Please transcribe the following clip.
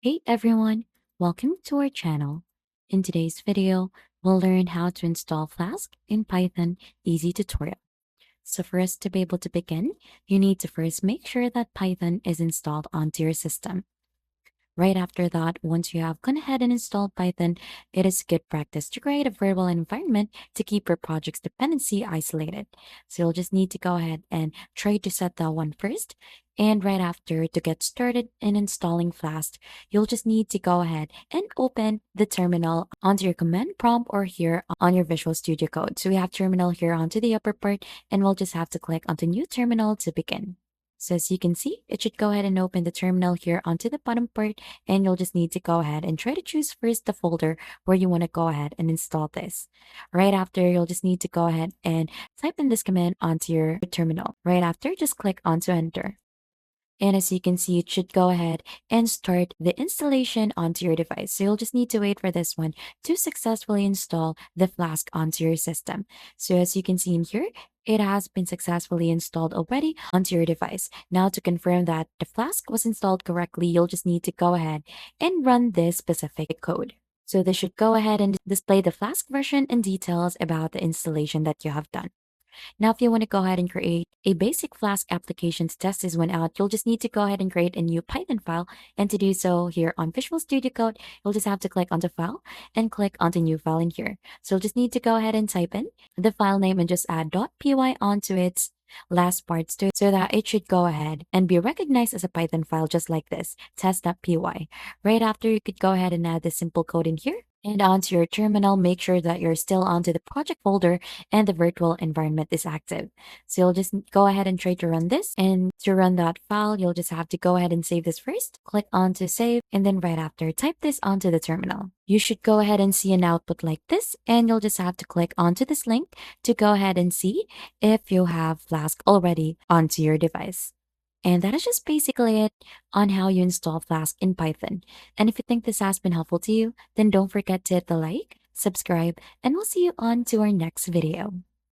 Hey everyone, welcome to our channel. In today's video, we'll learn how to install Flask in Python easy tutorial. So for us to be able to begin, you need to first make sure that Python is installed onto your system. Right after that, once you have gone ahead and installed Python, it is good practice to create a virtual environment to keep your project's dependency isolated. So you'll just need to go ahead and try to set that one first. And right after, to get started in installing Flask, you'll just need to go ahead and open the terminal onto your command prompt or here on your Visual Studio Code. So we have terminal here onto the upper part, and we'll just have to click onto new terminal to begin. So as you can see, it should go ahead and open the terminal here onto the bottom part, and you'll just need to go ahead and try to choose first the folder where you want to go ahead and install this. Right after, you'll just need to go ahead and type in this command onto your terminal. Right after, just click onto enter. And as you can see, it should go ahead and start the installation onto your device. So you'll just need to wait for this one to successfully install the Flask onto your system. So as you can see in here, it has been successfully installed already onto your device. Now to confirm that the Flask was installed correctly, you'll just need to go ahead and run this specific code. So this should go ahead and display the Flask version and details about the installation that you have done. Now, if you want to go ahead and create a basic Flask application to test this one out, you'll just need to go ahead and create a new Python file. And to do so here on Visual Studio Code, you'll just have to click onto File and click onto New File in here. So you'll just need to go ahead and type in the file name and just add .py onto its last parts to it so that it should go ahead and be recognized as a Python file just like this, test.py. Right after, you could go ahead and add the simple code in here. And onto your terminal, make sure that you're still onto the project folder and the virtual environment is active. So you'll just go ahead and try to run this. And to run that file, you'll just have to go ahead and save this first. Click on to save, and then right after, type this onto the terminal. You should go ahead and see an output like this, and you'll just have to click onto this link to go ahead and see if you have Flask already onto your device. And that is just basically it on how you install Flask in Python. And if you think this has been helpful to you, then don't forget to hit the like, subscribe, and we'll see you on to our next video.